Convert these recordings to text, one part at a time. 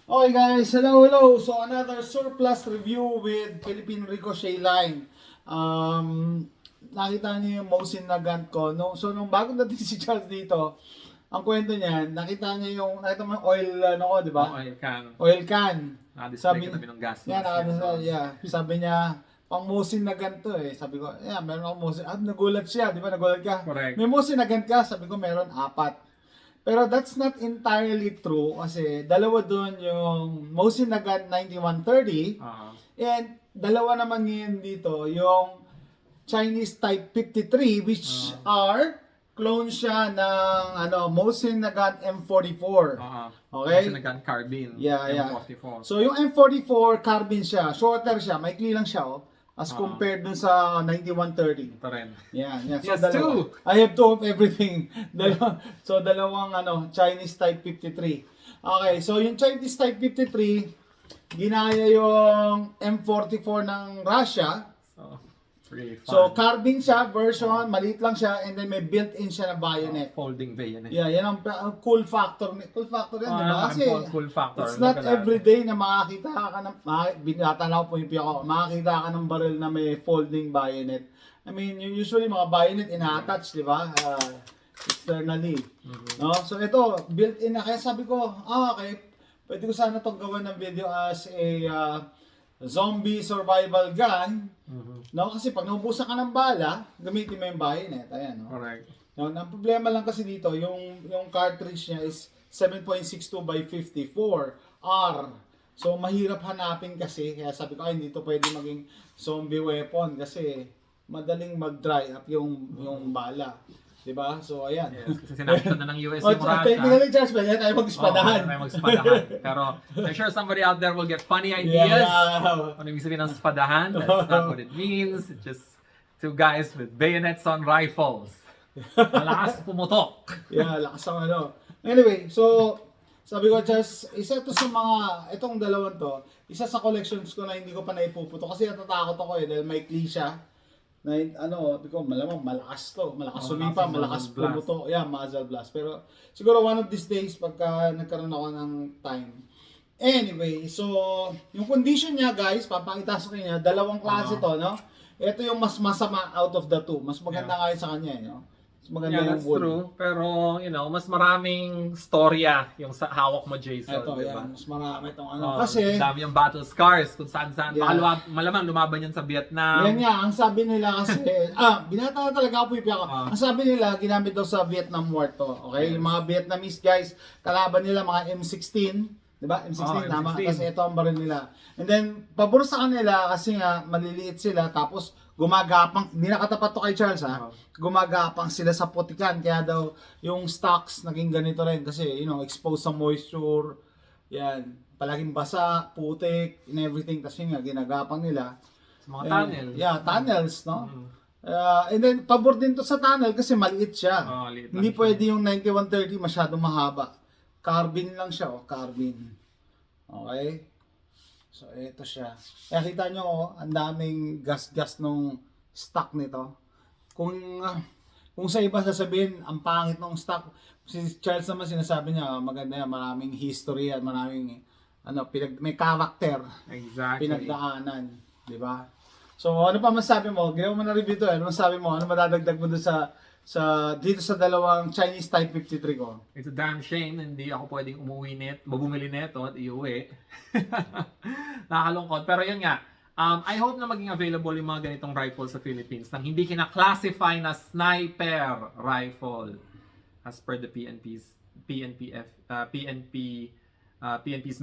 Okay guys, hello. So another surplus review with Philippine Ricochet line. Nakita niyo yung Mosin na gun ko. No? So nung bago dating si Charles dito, ang kwento niya, nakita mo yung oil, ano ko, di ba? Okay, can. Oil can. Naka-display katabi ng gas. Yan, sabi niya, pang Mosin na gun to eh. Sabi ko, yeah, meron akong Mosin. Nagulat siya, di ba? Nagulat ka. Correct. May Mosin na gun ka? Sabi ko, meron 4. Pero that's not entirely true kasi dalawa doon yung Mosin Nagant 9130 and dalawa naman ngayon dito yung Chinese Type 53 which are clone siya ng Mosin Nagant M44. Okay? Kasi nag-gun carbine. Yeah. M44. So yung M44 carbine siya, shorter siya, maikli lang siya as compared dun sa 9130. Ito rin. Yeah. So Yes, two. I have two of everything. Dalawang Chinese Type 53. Okay, so yung Chinese Type 53, ginaya yung M44 ng Russia. So, pretty fun. So carbine siya, version, maliit lang siya, and then may built-in siya na bayonet. Folding bayonet. Yeah, yan ang cool factor. Cool factor yan, di ba? Kasi cool factor. it's not everyday na makakita ka ng, binatanaw po yung piyak ko, makakita ka ng barrel na may folding bayonet. I mean, usually mga bayonet ina-attach, di ba? Externally. No? So ito, built-in na. Kaya sabi ko, okay, pwede ko sana itong gawan ng video as a zombie survival gun. No? Kasi pag naubusan ka ng bala, gamitin mo yung bayonet. Ayan, no? Correct. No, ang problema lang kasi dito, yung cartridge niya is 7.62 by 54 R. So mahirap hanapin kasi, kaya sabi ko ay hindi to pwede maging zombie weapon kasi madaling mag-dry up yung bala. 'Di ba? So ayan. Yes, kasi sinaktan na ng US yung Russia. Technically, Charles, pwede tayo mag-spadahan. Tayo mag-spadahan. Pero I'm sure somebody out there will get funny ideas. Yeah. Ano yung sabihin ng spadahan? That's not what it means. It's just two guys with bayonets on rifles. Malakas pumutok. Yeah, lakas ang Anyway, so sabi ko, Charles, isa to sa itong dalawang to, isa sa collections ko na hindi ko pa naipuputo kasi natatakot ako dahil may siya. Na malamang malakas to, malakas sumipa, malakas pumuto, muzzle blast. Pero siguro one of these days pagka nagkaroon ako ng time. Anyway, so yung condition niya, guys, papakita sa kanya, dalawang klase to, no? Ito yung mas masama out of the two. Mas maganda nga sa kanya, no? Mas maganda yung that's wood. true. Pero, mas maraming storya yung sa hawak mo, Jason. Ito, diba? mas marami itong kasi dami yung battle scars kung saan-saan. Yeah. Baka malamang lumaban yan sa Vietnam. yan nga, ang sabi nila kasi, binata na talaga ako pipiyak ko. Ang sabi nila, ginamit daw sa Vietnam War to. Okay? Yung mga Vietnamese guys, kalaban nila mga M16. Diba? M16, tama? M16. Kasi ito ang baril nila. And then, pabor sa kanila kasi nga, maliliit sila. Tapos, gumagapang, hindi nakatapat to kay Charles gumagapang sila sa putikan. Kaya daw, yung stocks naging ganito rin. Kasi, exposed sa moisture. Yan. Palaging basa, putik, and everything. Tapos yun nga, ginagapang nila. Sa mga tunnel. Yeah, tunnels, no? And then, pabor din to sa tunnel kasi maliit siya. Liit lang Hindi siya. pwede yung 9130 masyadong mahaba. Carbine lang siya, carbine. Okay? So, ito siya. Kaya kita nyo, ang daming gas-gas nung stock nito. Kung sa iba sasabihin, ang pangit ng stock, si Charles naman sinasabi niya, maganda yan, maraming history at maraming, may character, Exactly. pinagdaanan. Di ba? So, ano pa masabi mo? Ginawa mo na review to, ano masabi mo? Ano madadagdag mo doon dito sa dalawang Chinese Type 53 ko? It's a damn shame na hindi ako pwedeng bumili neto at iuwi. Nakakalungkot. Pero yun nga, I hope na maging available yung mga ganitong rifle sa Philippines nang hindi kina-classify na sniper rifle as per the PNP's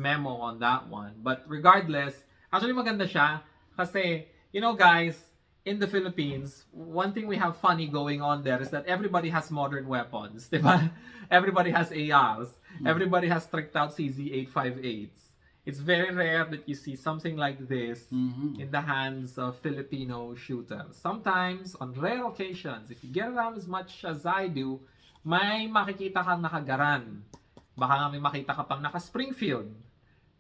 memo on that one. But regardless, actually maganda siya kasi, guys, in the Philippines, one thing we have funny going on there is that everybody has modern weapons, diba? Everybody has ARs. Everybody has tricked out CZ858s. It's very rare that you see something like this in the hands of Filipino shooters. Sometimes, on rare occasions, if you get around as much as I do, may makikita kang nakagaran. Baka nga may makita ka pang naka-Springfield.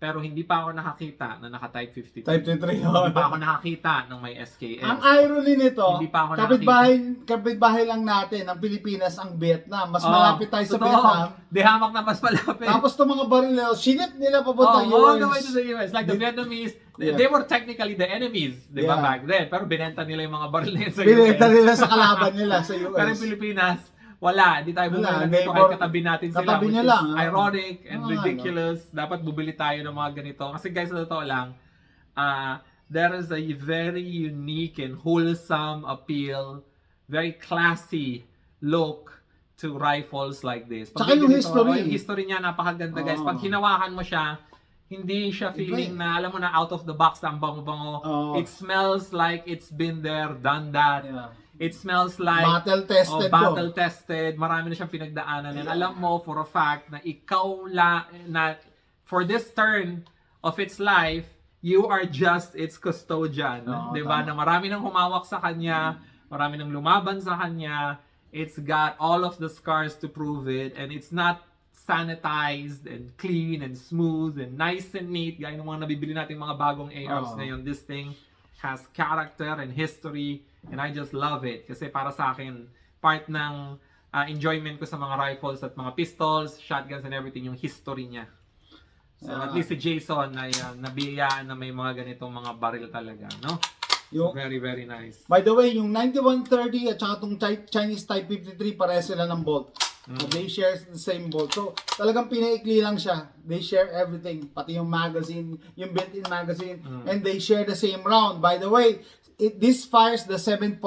pero hindi pa ako nakakita na naka-Type 52. Type 23 Hindi pa ako nakakita ng may SKS. Ang irony nito, Hindi pa ako kapitbahay lang natin, ang Pilipinas, ang Vietnam. Mas Oo, malapit tayo sa totoo. Vietnam. Di hamak na mas malapit. Tapos itong mga baril na, sinip nila papunta all the US. way to the US. Like the Vietnamese, Yeah. they were technically the enemies, di ba, Yeah. back then. Pero binenta nila yung mga baril na yun sa Binenta US. nila sa kalaban nila sa US. Pero yung Pilipinas, wala. Hindi tayo bumili Wala, ng dito neighbor- kahit katabi natin sila. katabi Which niya is lang, ironic and Oo, ridiculous. Dapat bubili tayo ng mga ganito. Kasi guys, sa totoo lang, there is a very unique and wholesome appeal, very classy look to rifles like this. Tsaka yung history. Yung history niya, napakaganda guys. Oo. Pag hinawakan mo siya, hindi siya feeling na, alam mo na, out of the box na ang bango-bango. Oo. It smells like it's been there, done that. Yeah. It smells like Battle tested battle tested. Marami na siyang pinagdaanan. And alam mo for a fact na ikaw na for this turn of its life, you are just its custodian. Oo, 'Di ba? tama. Na marami nang humawak sa kanya, marami nang lumaban sa kanya. It's got all of the scars to prove it, and it's not sanitized and clean and smooth and nice and neat. Gaya ng mga nabibili natin mga bagong ARs Oo. ngayon. This thing has character and history, and I just love it. Kasi para sa akin, part ng enjoyment ko sa mga rifles at mga pistols, shotguns and everything, yung history niya. So at least si Jason ay nabiyayaan na may mga ganitong mga baril talaga, no? Yung, Very, very nice. by the way, yung 9130 at saka itong Chinese Type 53, pareho sila ng bolt. They share the same bolt. So, talagang pinaikli lang siya. They share everything. Pati yung magazine, yung built-in magazine. And they share the same round. By the way, this fires the 7.62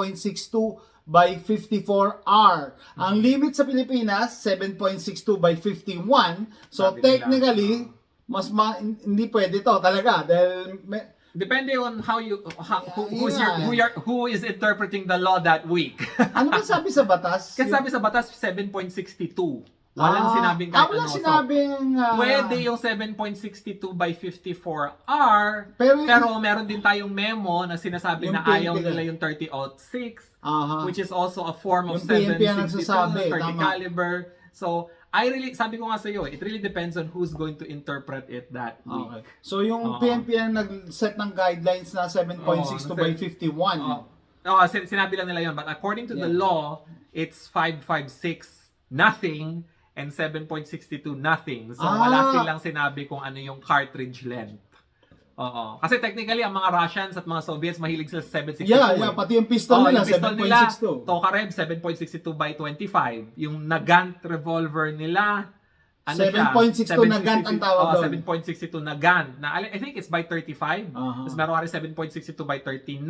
by 54R. Ang limit sa Pilipinas, 7.62 by 51. So, Sabi nila. technically, hindi pwede to talaga. Dahil, Depende on how Yeah. who is interpreting the law that week. ano ba sabi sa batas? Kasi sabi sa batas 7.62. Walang sinabing kahit walang ano. So, sinabing... pwede yung 7.62 by 54R, Pero- pero meron din tayong memo na sinasabi Yung na ayaw PNP nila yung 30-06, Aha. which is also a form of Yung PNP ang 7.62, nagsasabi, 30 tama. caliber. So, sabi ko nga sa iyo, it really depends on who's going to interpret it that week. Okay. So yung Oo. PNP ang nag-set ng guidelines na 7.62 by 51. Sinabi lang nila yun, but according to the law, it's 5.56 nothing and 7.62 nothing. So wala silang sinabi kung ano yung cartridge length. Oo. Kasi technically, ang mga Russians at mga Soviets mahilig sila sa 7.62. Yeah, pati yung pistol nila, yung pistol nila, 7.62. Tokarev, 7.62 by 25. Yung Nagant revolver nila, ano 7.62 Nagant ang tawag doon. 7.62 Nagant. I think it's by 35. Aha. Tapos meron ka rin 7.62 by 39.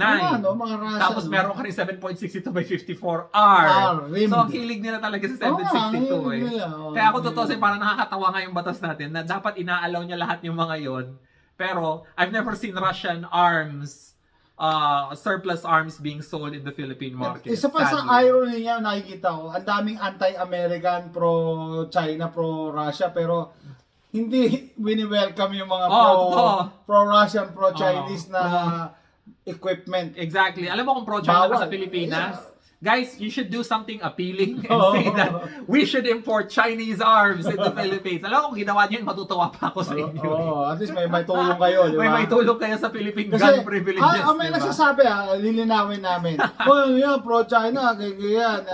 Mga Russian. Tapos meron ka rin 7.62 by 54R. rimmed. So, ang hilig nila talaga sa 7.62 hilig eh. nila, oo. Kaya ako totoo parang nakakatawa nga yung batas natin na dapat inaalaw niya lahat yung mga yon. Pero, I've never seen Russian arms, surplus arms being sold in the Philippine market. Isa pa sa sadly. irony niya, nakikita ko, ang daming anti-American, pro-China, pro-Russia, pero hindi wini-welcome yung mga totoo. pro-Russian, pro-Chinese na equipment. Exactly. Alam mo kung pro-China ka sa Bawal. Pilipinas? Guys, you should do something appealing and Oo. say that we should import Chinese arms in the Philippines. Alam mo kung ginawa niyo yun, matutuwa pa ako sa inyo. At least may tulong kayo, di ba? May tulong kayo sa Philippine gun Kasi, privileges. may diba? nagsasabi, lilinawin namin. Well, yan, pro-China, ganyan.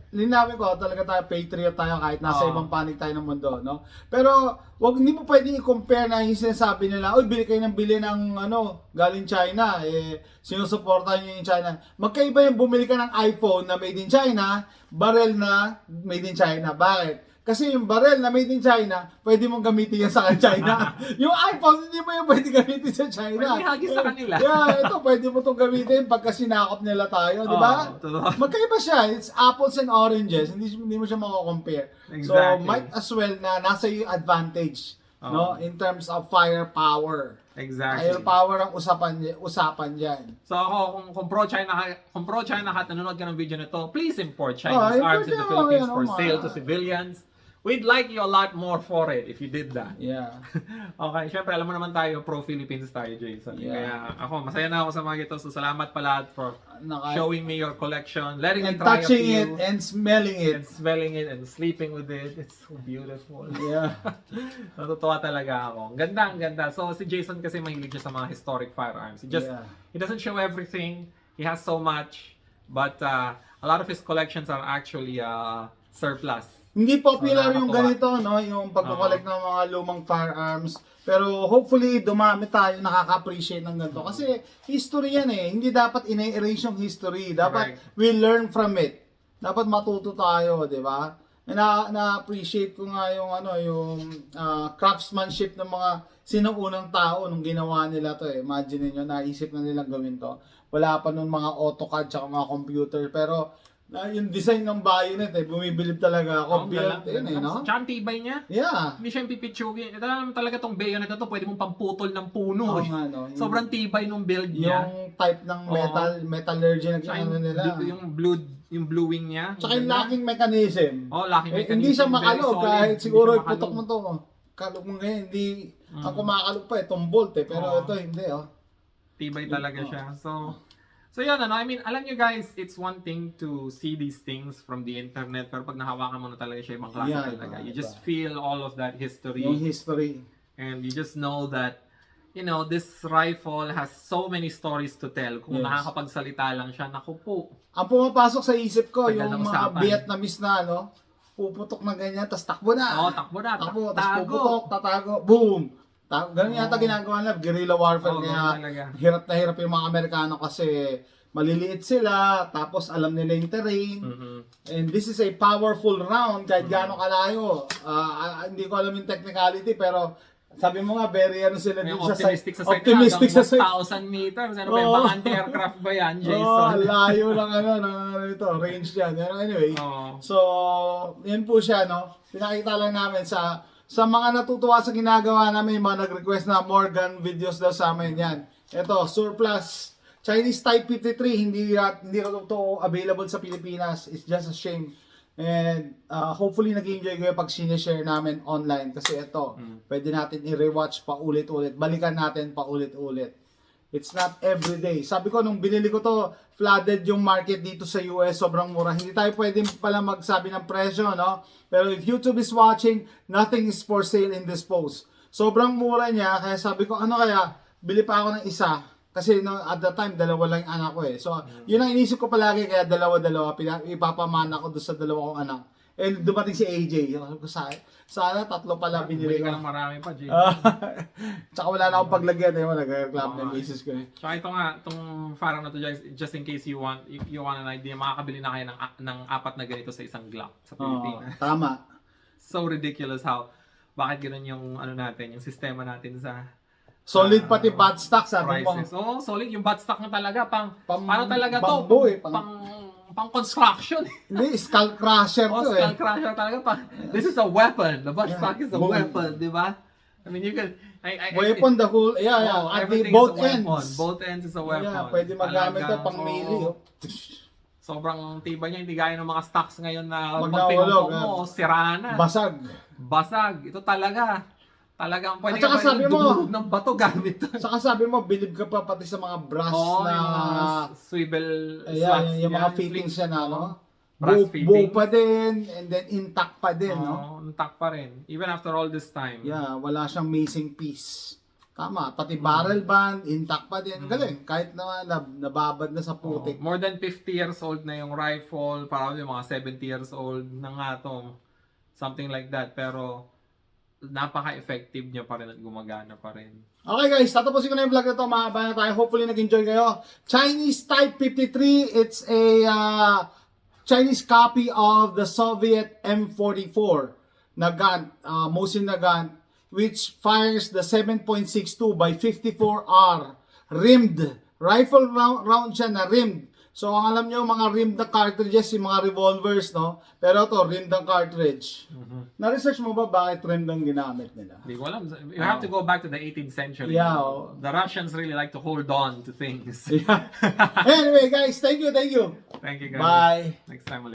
Linawin ko, talaga tayo, patriot tayo kahit nasa ibang panig tayo ng mundo, no? Pero, hindi mo pwedeng i-compare na yung sinasabi nila, bili kayo ng bili ng, galing China, sinusuportahan nyo yung China. Magkaiba yung bumili ka ng iPhone na made in China, barrel na made in China. Bakit? Kasi yung barrel na made in China, pwede mong gamitin yan sa China. Yung iPhone, hindi mo yung pwede gamitin sa China. Pwede hagis sa kanila. Yeah, ito, pwede mo itong gamitin pagka sinakop nila tayo, di ba? Totoo. Magkaiba siya. It's apples and oranges. Hindi mo siya mako-compare. So, Exactly. might as well na nasa yung advantage, no? In terms of firepower. Exactly. Firepower ang usapan diyan. So ako, kung pro-China ka at nanonood ka ng video na to, please import Chinese Import arms in the yan, Philippines yan, for mga- sale to civilians. we'd like you a lot more for it if you did that. Yeah. Okay, syempre alam mo naman tayo, pro-Philippines tayo, Jason. Yeah. Kaya ako, masaya na ako sa mga ito. So salamat pala for showing me your collection, letting me And try a touching few, it and smelling it. and smelling it and sleeping with it. It's so beautiful. Yeah. Natutuwa talaga ako. Ang ganda. So si Jason kasi mahilig siya sa mga historic firearms. He doesn't show everything. He has so much, but a lot of his collections are actually surplus. Hindi popular So, yung nakakatuwa. ganito, no? Yung pagko-collect ng mga lumang firearms. Pero hopefully, dumami tayo, nakaka-appreciate ng ganito. Kasi history yan eh. Hindi dapat ina-erase yung history. Dapat we learn from it. Dapat matuto tayo, di ba? Na-appreciate ko nga yung, craftsmanship ng mga sinuunang tao nung ginawa nila to eh. Imagine niyo naisip na nilang gawin to. Wala pa nun mga AutoCAD tsaka mga computer. Pero yung design ng bayonet eh, bumibilib talaga ako. Built in eh, no? Tsaka ang tibay niya. Yeah. Hindi siya yung pipitsugin. Ito naman talaga tong bayonet na to, pwede mong pamputol ng puno. Oo eh. nga, no? Sobrang tibay nung build niya. Yung type ng metallurgy na Tsaka ano nila. yung bluing niya. Tsaka yung locking mechanism. Locking mechanism. Hindi siya very makalog solid. kahit Hindi siguro siya iputok makalog. mo to. Kalog mo ngayon, hindi. Ang kumakalog pa itong bolt eh. Pero ito hindi oh. Tibay talaga siya. So yun, I mean, alam nyo guys, it's one thing to see these things from the internet, pero pag nahawakan mo na talaga siya, ibang klase Yeah, talaga. iba, You just iba. feel all of that history, Yung history. and you just know that, this rifle has so many stories to tell. Kung Yes. nakakapagsalita lang siya, naku po. Ang pumapasok sa isip ko, Tagal yung ng mga usapan. Vietnamese na puputok na ganyan, tapos takbo na. Takbo na, Takbo, tapos tago. puputok, tatago, boom. Ganun yata ginagawa nila, guerrilla warfare. Oo, Kaya ganun talaga. hirap na hirap yung mga Amerikano kasi maliliit sila, tapos alam nila yung terrain. Mhm. And this is a powerful round kahit gaano kalayo. Hindi ko alam yung technicality pero sabi mo nga very sila May dun sa optimistic sa site. optimistic sa site. 1,000 meters. Ano ba yung Oo. mga anti-aircraft ba yan, Oh, Jason? layo lang ng ito, range yan. Pero anyway, Oo. so yan po siya no. Pinakita lang namin sa mga natutuwa sa ginagawa namin, yung mga nag-request na more gun videos daw sa amin yan. Ito, surplus Chinese Type 53, hindi ito available sa Pilipinas. It's just a shame. And hopefully nag-enjoy kayo pag sinishare namin online. Kasi ito, pwede natin i-rewatch pa ulit-ulit. Balikan natin pa ulit-ulit. It's not everyday. Sabi ko, nung binili ko to, flooded yung market dito sa US. Sobrang mura. Hindi tayo pwede pala magsabi ng presyo, no? Pero if YouTube is watching, nothing is for sale in this post. Sobrang mura niya. Kaya sabi ko, bili pa ako ng isa. Kasi at the time, dalawa lang yung anak ko eh. So, yun ang inisip ko palagi, kaya dalawa-dalawa. Ipapamana ko doon sa dalawa kong anak. And dumating si AJ. Sabi ko, sana tatlo pala binili Bili ka ko. ng marami pa, Jason. Tsaka wala na akong paglagyan. Nag-reclam na yung misis ko eh. So ito nga, itong farang na to, just in case you want an idea, makakabili na kayo ng 4 na ganito sa isang Glock sa Pilipinas. Tama. So ridiculous bakit ganun yung natin, yung sistema natin sa Solid pati bad stock, sabi mo. prices. Oo, solid. Yung bad stock na talaga, Pang- paano talaga to? bamboo eh, Pang construction. Hindi, skull crusher to eh. Skull crusher talaga. This is a weapon. The bad Yeah. stock is a Boom. weapon, di ba? I mean, you can... Weapon, the whole, at everything the both is a weapon. ends. Both ends is a weapon. Yeah, pwede magamit Talagang, to pang melee. Sobrang tibay niya. Hindi gaya ng mga stocks ngayon na Pag pag nahulog, pinutong mo, sira na. Basag. Ito talagang pwede At saka ka sabi pwede mo, dumurog ng bato gamit to. Saka sabi mo, believe ka pa pati sa mga brass Oo, na... yung mga swivel Ayan, slots yung mga yan, fittings flings, siya na, oo. no? Brass Buo fittings. pa din, and then intact pa din, no? Oo, intact pa rin. Even after all this time. Yeah, wala siyang missing piece. Tama, pati barrel band, intact pa din. Galing, kahit na nababad na sa putik. More than 50 years old na yung rifle, parang yung mga 70 years old na nga to. Something like that. Pero napaka-effective niya pa rin at gumagana pa rin. Okay guys, tatapusin ko na yung vlog na to. Mahaba na tayo. Hopefully nag-enjoy kayo. Chinese Type 53. It's a Chinese copy of the Soviet M44 na gun, Mosin na gun, which fires the 7.62 by 54R rimmed. Rifle round siya na rimmed. So, ang alam nyo, mga rimmed na cartridges, yung mga revolvers, no? Pero to rimmed ang cartridge. Na-research mo ba bakit rimmed ang ginamit nila? Hindi ko alam. You have to go back to the 18th century. Yeah. The Russians really like to hold on to things. Yeah. Anyway, guys, thank you. Thank you guys. Bye. Next time ulit.